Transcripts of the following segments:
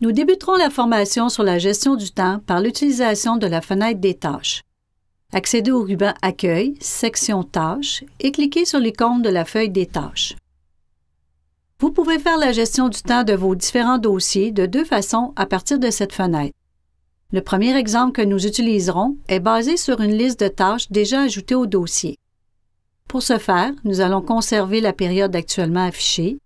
Nous débuterons la formation sur la gestion du temps par l'utilisation de la fenêtre des tâches. Accédez au ruban Accueil, section Tâches et cliquez sur l'icône de la feuille des tâches. Vous pouvez faire la gestion du temps de vos différents dossiers de deux façons à partir de cette fenêtre. Le premier exemple que nous utiliserons est basé sur une liste de tâches déjà ajoutées au dossier. Pour ce faire, nous allons conserver la période actuellement affichée.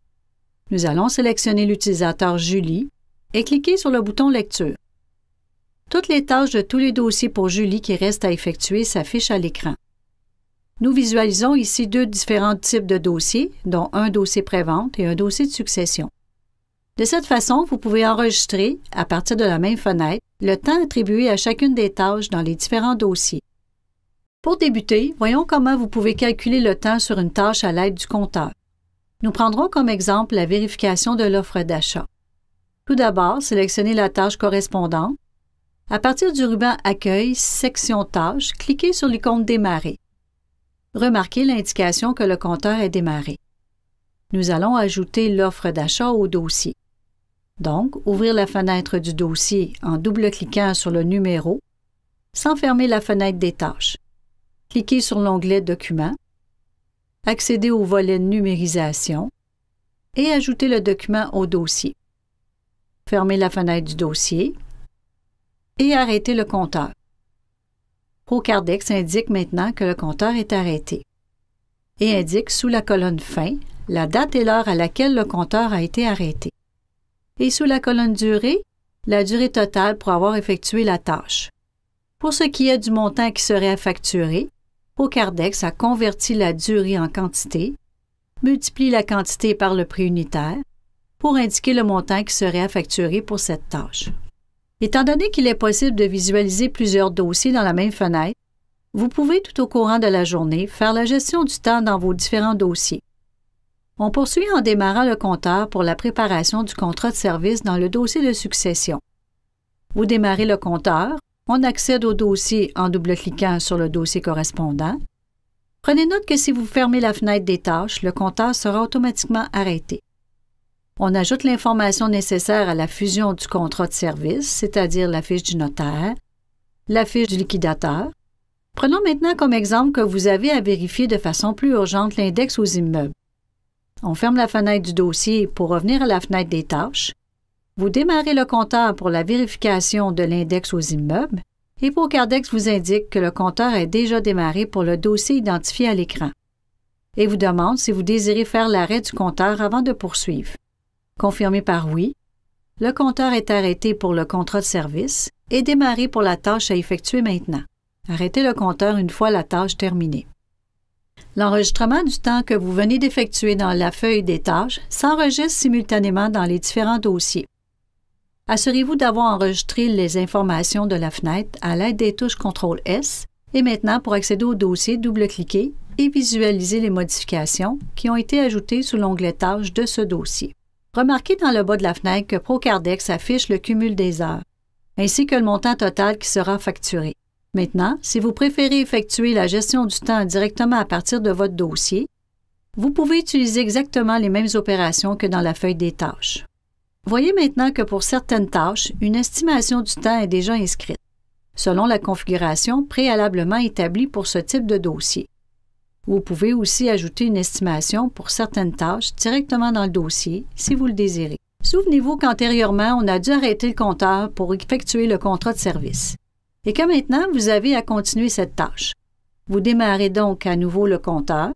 Nous allons sélectionner l'utilisateur Julie et cliquer sur le bouton Lecture. Toutes les tâches de tous les dossiers pour Julie qui restent à effectuer s'affichent à l'écran. Nous visualisons ici deux différents types de dossiers, dont un dossier pré-vente et un dossier de succession. De cette façon, vous pouvez enregistrer, à partir de la même fenêtre, le temps attribué à chacune des tâches dans les différents dossiers. Pour débuter, voyons comment vous pouvez calculer le temps sur une tâche à l'aide du compteur. Nous prendrons comme exemple la vérification de l'offre d'achat. Tout d'abord, sélectionnez la tâche correspondante. À partir du ruban Accueil, section Tâches, cliquez sur l'icône Démarrer. Remarquez l'indication que le compteur est démarré. Nous allons ajouter l'offre d'achat au dossier. Donc, ouvrir la fenêtre du dossier en double-cliquant sur le numéro, sans fermer la fenêtre des tâches. Cliquez sur l'onglet Documents, accédez au volet Numérisation et ajoutez le document au dossier. Fermez la fenêtre du dossier et arrêtez le compteur. ProCardex indique maintenant que le compteur est arrêté et indique sous la colonne Fin la date et l'heure à laquelle le compteur a été arrêté. Et sous la colonne Durée, la durée totale pour avoir effectué la tâche. Pour ce qui est du montant qui serait à facturer, ProCardex a converti la durée en quantité, multiplie la quantité par le prix unitaire pour indiquer le montant qui serait à facturer pour cette tâche. Étant donné qu'il est possible de visualiser plusieurs dossiers dans la même fenêtre, vous pouvez tout au courant de la journée faire la gestion du temps dans vos différents dossiers. On poursuit en démarrant le compteur pour la préparation du contrat de service dans le dossier de succession. Vous démarrez le compteur, on accède au dossier en double-cliquant sur le dossier correspondant. Prenez note que si vous fermez la fenêtre des tâches, le compteur sera automatiquement arrêté. On ajoute l'information nécessaire à la fusion du contrat de service, c'est-à-dire la fiche du notaire, la fiche du liquidateur. Prenons maintenant comme exemple que vous avez à vérifier de façon plus urgente l'index aux immeubles. On ferme la fenêtre du dossier pour revenir à la fenêtre des tâches. Vous démarrez le compteur pour la vérification de l'index aux immeubles et ProCardex vous indique que le compteur est déjà démarré pour le dossier identifié à l'écran et vous demande si vous désirez faire l'arrêt du compteur avant de poursuivre. Confirmez par oui. Le compteur est arrêté pour le contrat de service et démarré pour la tâche à effectuer maintenant. Arrêtez le compteur une fois la tâche terminée. L'enregistrement du temps que vous venez d'effectuer dans la feuille des tâches s'enregistre simultanément dans les différents dossiers. Assurez-vous d'avoir enregistré les informations de la fenêtre à l'aide des touches CTRL+S et maintenant pour accéder au dossier, double-cliquez et visualisez les modifications qui ont été ajoutées sous l'onglet Tâches de ce dossier. Remarquez dans le bas de la fenêtre que ProCardex affiche le cumul des heures, ainsi que le montant total qui sera facturé. Maintenant, si vous préférez effectuer la gestion du temps directement à partir de votre dossier, vous pouvez utiliser exactement les mêmes opérations que dans la feuille des tâches. Voyez maintenant que pour certaines tâches, une estimation du temps est déjà inscrite, selon la configuration préalablement établie pour ce type de dossier. Vous pouvez aussi ajouter une estimation pour certaines tâches directement dans le dossier, si vous le désirez. Souvenez-vous qu'antérieurement, on a dû arrêter le compteur pour effectuer le contrat de service. Et que maintenant, vous avez à continuer cette tâche. Vous démarrez donc à nouveau le compteur,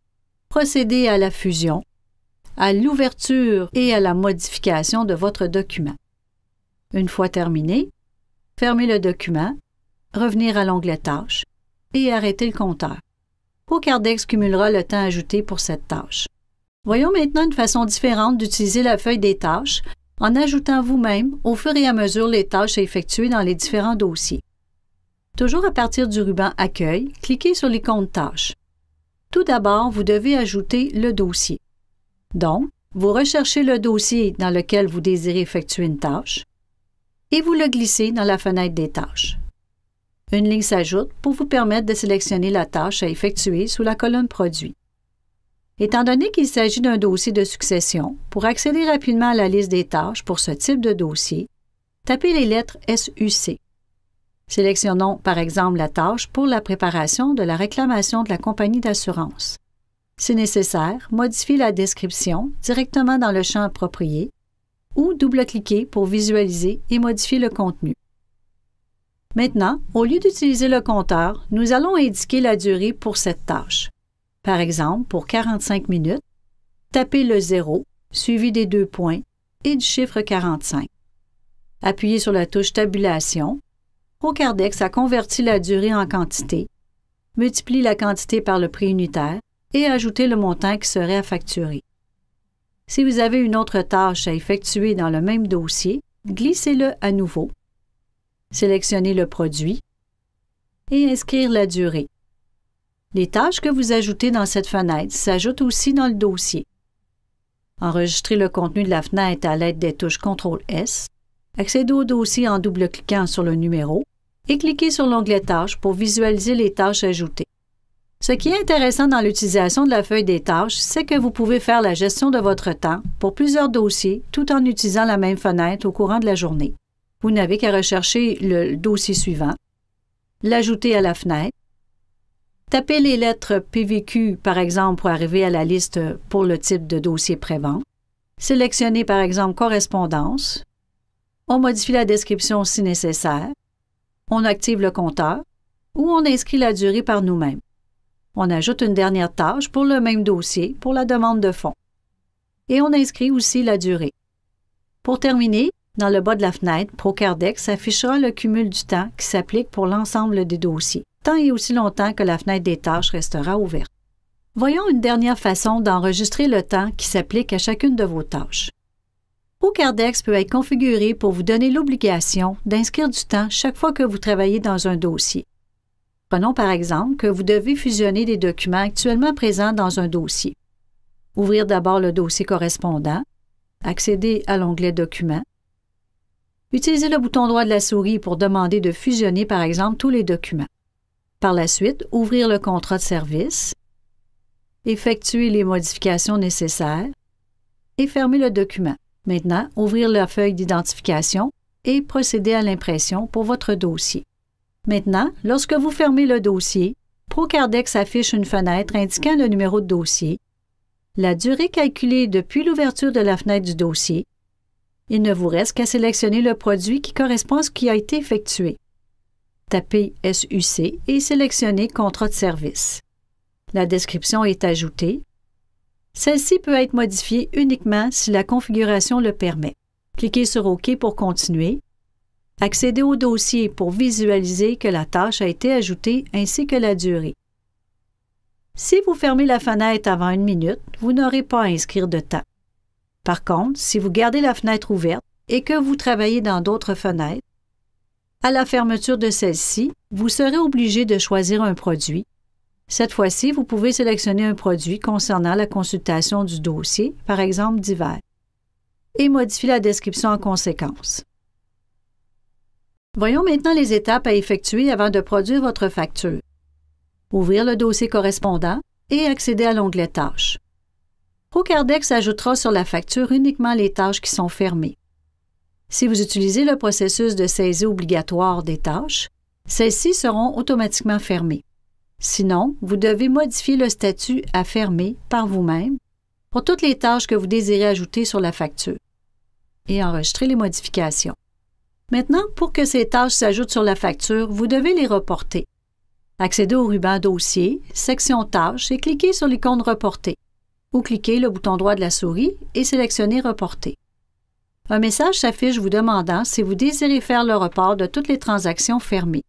procédez à la fusion, à l'ouverture et à la modification de votre document. Une fois terminé, fermez le document, revenir à l'onglet Tâches et arrêtez le compteur. ProCardex cumulera le temps ajouté pour cette tâche. Voyons maintenant une façon différente d'utiliser la feuille des tâches en ajoutant vous-même au fur et à mesure les tâches à effectuer dans les différents dossiers. Toujours à partir du ruban Accueil, cliquez sur l'icône Tâches. Tout d'abord, vous devez ajouter le dossier. Donc, vous recherchez le dossier dans lequel vous désirez effectuer une tâche et vous le glissez dans la fenêtre des tâches. Une ligne s'ajoute pour vous permettre de sélectionner la tâche à effectuer sous la colonne Produit. Étant donné qu'il s'agit d'un dossier de succession, pour accéder rapidement à la liste des tâches pour ce type de dossier, tapez les lettres SUC. Sélectionnons par exemple la tâche pour la préparation de la réclamation de la compagnie d'assurance. Si nécessaire, modifiez la description directement dans le champ approprié ou double-cliquez pour visualiser et modifier le contenu. Maintenant, au lieu d'utiliser le compteur, nous allons indiquer la durée pour cette tâche. Par exemple, pour 45 minutes, tapez le 0, suivi des 2 points et du chiffre 45. Appuyez sur la touche Tabulation. Procardex a converti la durée en quantité, multiplie la quantité par le prix unitaire et ajoutez le montant qui serait à facturer. Si vous avez une autre tâche à effectuer dans le même dossier, glissez-le à nouveau. Sélectionnez le produit et inscrire la durée. Les tâches que vous ajoutez dans cette fenêtre s'ajoutent aussi dans le dossier. Enregistrez le contenu de la fenêtre à l'aide des touches CTRL-S, accédez au dossier en double-cliquant sur le numéro et cliquez sur l'onglet Tâches pour visualiser les tâches ajoutées. Ce qui est intéressant dans l'utilisation de la feuille des tâches, c'est que vous pouvez faire la gestion de votre temps pour plusieurs dossiers tout en utilisant la même fenêtre au courant de la journée. Vous n'avez qu'à rechercher le dossier suivant, l'ajouter à la fenêtre, taper les lettres PVQ par exemple pour arriver à la liste pour le type de dossier pré-vente, sélectionner par exemple Correspondance, on modifie la description si nécessaire, on active le compteur ou on inscrit la durée par nous-mêmes. On ajoute une dernière tâche pour le même dossier pour la demande de fonds. Et on inscrit aussi la durée. Pour terminer, dans le bas de la fenêtre, Procardex affichera le cumul du temps qui s'applique pour l'ensemble des dossiers, tant et aussi longtemps que la fenêtre des tâches restera ouverte. Voyons une dernière façon d'enregistrer le temps qui s'applique à chacune de vos tâches. Procardex peut être configuré pour vous donner l'obligation d'inscrire du temps chaque fois que vous travaillez dans un dossier. Prenons par exemple que vous devez fusionner des documents actuellement présents dans un dossier. Ouvrir d'abord le dossier correspondant, accéder à l'onglet Documents, utilisez le bouton droit de la souris pour demander de fusionner par exemple tous les documents. Par la suite, ouvrir le contrat de service, effectuer les modifications nécessaires et fermer le document. Maintenant, ouvrir la feuille d'identification et procéder à l'impression pour votre dossier. Maintenant, lorsque vous fermez le dossier, Procardex affiche une fenêtre indiquant le numéro de dossier, la durée calculée depuis l'ouverture de la fenêtre du dossier. Il ne vous reste qu'à sélectionner le produit qui correspond à ce qui a été effectué. Tapez SUC et sélectionnez Contrat de service. La description est ajoutée. Celle-ci peut être modifiée uniquement si la configuration le permet. Cliquez sur OK pour continuer. Accédez au dossier pour visualiser que la tâche a été ajoutée ainsi que la durée. Si vous fermez la fenêtre avant 1 minute, vous n'aurez pas à inscrire de temps. Par contre, si vous gardez la fenêtre ouverte et que vous travaillez dans d'autres fenêtres, à la fermeture de celle-ci, vous serez obligé de choisir un produit. Cette fois-ci, vous pouvez sélectionner un produit concernant la consultation du dossier, par exemple divers, et modifier la description en conséquence. Voyons maintenant les étapes à effectuer avant de produire votre facture. Ouvrir le dossier correspondant et accéder à l'onglet Tâches. Procardex ajoutera sur la facture uniquement les tâches qui sont fermées. Si vous utilisez le processus de saisie obligatoire des tâches, celles-ci seront automatiquement fermées. Sinon, vous devez modifier le statut à fermer par vous-même pour toutes les tâches que vous désirez ajouter sur la facture et enregistrer les modifications. Maintenant, pour que ces tâches s'ajoutent sur la facture, vous devez les reporter. Accédez au ruban Dossier, section Tâches et cliquez sur l'icône Reporter. Ou cliquez le bouton droit de la souris et sélectionnez Reporter. Un message s'affiche vous demandant si vous désirez faire le report de toutes les transactions fermées.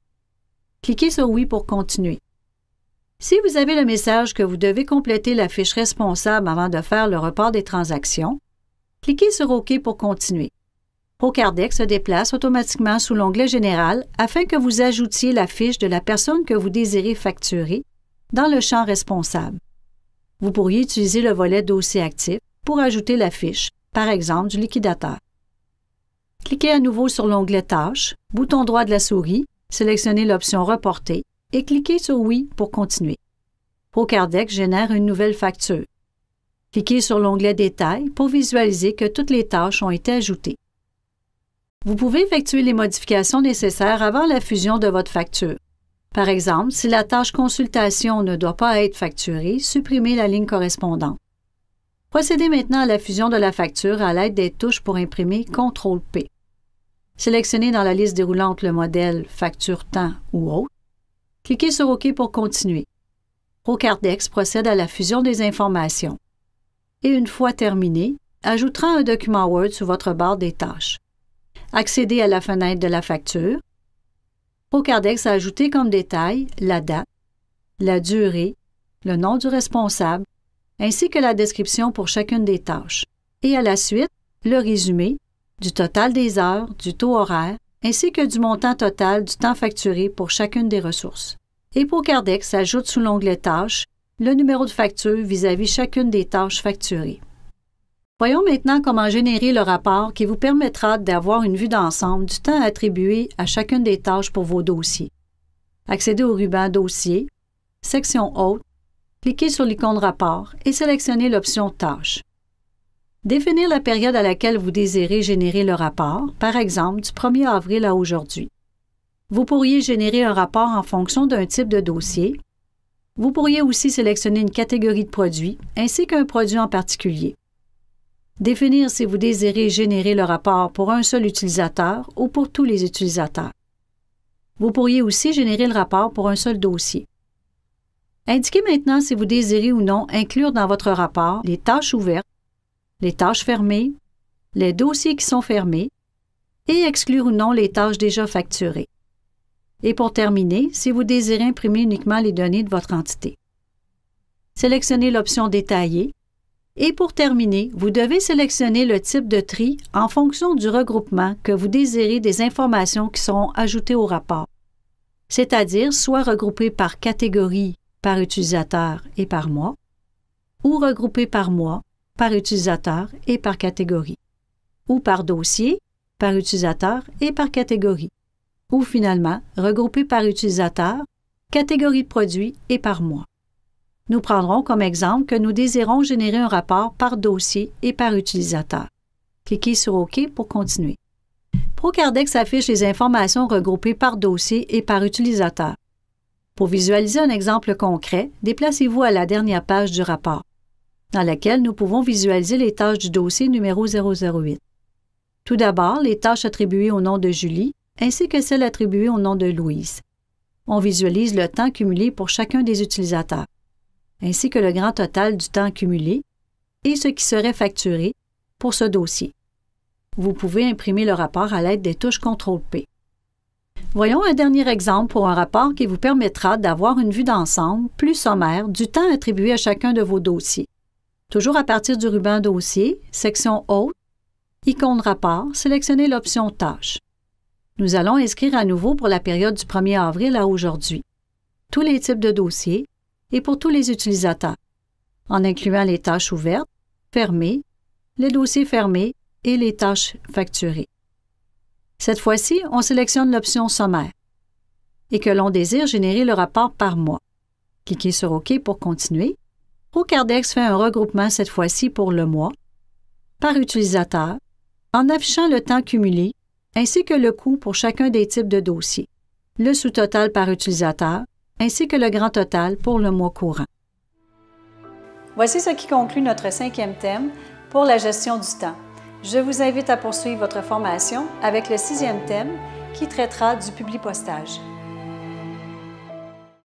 Cliquez sur Oui pour continuer. Si vous avez le message que vous devez compléter la fiche responsable avant de faire le report des transactions, cliquez sur OK pour continuer. Procardex se déplace automatiquement sous l'onglet Général afin que vous ajoutiez la fiche de la personne que vous désirez facturer dans le champ Responsable. Vous pourriez utiliser le volet Dossier actif pour ajouter la fiche, par exemple du liquidateur. Cliquez à nouveau sur l'onglet Tâches, bouton droit de la souris, sélectionnez l'option Reporter et cliquez sur Oui pour continuer. Procardex génère une nouvelle facture. Cliquez sur l'onglet Détails pour visualiser que toutes les tâches ont été ajoutées. Vous pouvez effectuer les modifications nécessaires avant la fusion de votre facture. Par exemple, si la tâche consultation ne doit pas être facturée, supprimez la ligne correspondante. Procédez maintenant à la fusion de la facture à l'aide des touches pour imprimer CTRL-P. Sélectionnez dans la liste déroulante le modèle Facture temps ou autre. Cliquez sur OK pour continuer. ProCardex procède à la fusion des informations. Et une fois terminé, ajoutera un document Word sur votre barre des tâches. Accédez à la fenêtre de la facture. ProCardex a ajouté comme détail la date, la durée, le nom du responsable, ainsi que la description pour chacune des tâches. Et à la suite, le résumé du total des heures, du taux horaire, ainsi que du montant total du temps facturé pour chacune des ressources. Et ProCardex ajoute sous l'onglet Tâches le numéro de facture vis-à-vis chacune des tâches facturées. Voyons maintenant comment générer le rapport qui vous permettra d'avoir une vue d'ensemble du temps attribué à chacune des tâches pour vos dossiers. Accédez au ruban Dossier, section Haute, cliquez sur l'icône Rapport et sélectionnez l'option Tâches. Définir la période à laquelle vous désirez générer le rapport, par exemple du 1er avril à aujourd'hui. Vous pourriez générer un rapport en fonction d'un type de dossier. Vous pourriez aussi sélectionner une catégorie de produits ainsi qu'un produit en particulier. Définir si vous désirez générer le rapport pour un seul utilisateur ou pour tous les utilisateurs. Vous pourriez aussi générer le rapport pour un seul dossier. Indiquez maintenant si vous désirez ou non inclure dans votre rapport les tâches ouvertes, les tâches fermées, les dossiers qui sont fermés et exclure ou non les tâches déjà facturées. Et pour terminer, si vous désirez imprimer uniquement les données de votre entité. Sélectionnez l'option Détaillée. Et pour terminer, vous devez sélectionner le type de tri en fonction du regroupement que vous désirez des informations qui seront ajoutées au rapport, c'est-à-dire soit regroupées par catégorie, par utilisateur et par mois, ou regroupées par mois, par utilisateur et par catégorie, ou par dossier, par utilisateur et par catégorie, ou finalement regroupées par utilisateur, catégorie de produits et par mois. Nous prendrons comme exemple que nous désirons générer un rapport par dossier et par utilisateur. Cliquez sur OK pour continuer. ProCardex affiche les informations regroupées par dossier et par utilisateur. Pour visualiser un exemple concret, déplacez-vous à la dernière page du rapport, dans laquelle nous pouvons visualiser les tâches du dossier numéro 008. Tout d'abord, les tâches attribuées au nom de Julie, ainsi que celles attribuées au nom de Louise. On visualise le temps cumulé pour chacun des utilisateurs, ainsi que le grand total du temps cumulé et ce qui serait facturé pour ce dossier. Vous pouvez imprimer le rapport à l'aide des touches CTRL-P. Voyons un dernier exemple pour un rapport qui vous permettra d'avoir une vue d'ensemble plus sommaire du temps attribué à chacun de vos dossiers. Toujours à partir du ruban Dossier, section Haute, icône Rapport, sélectionnez l'option Tâches. Nous allons inscrire à nouveau pour la période du 1er avril à aujourd'hui tous les types de dossiers et pour tous les utilisateurs, en incluant les tâches ouvertes, fermées, les dossiers fermés et les tâches facturées. Cette fois-ci, on sélectionne l'option Sommaire et que l'on désire générer le rapport par mois. Cliquez sur OK pour continuer. ProCardex fait un regroupement cette fois-ci pour le mois, par utilisateur, en affichant le temps cumulé ainsi que le coût pour chacun des types de dossiers, le sous-total par utilisateur, ainsi que le grand total pour le mois courant. Voici ce qui conclut notre 5e thème pour la gestion du temps. Je vous invite à poursuivre votre formation avec le 6e thème qui traitera du publipostage.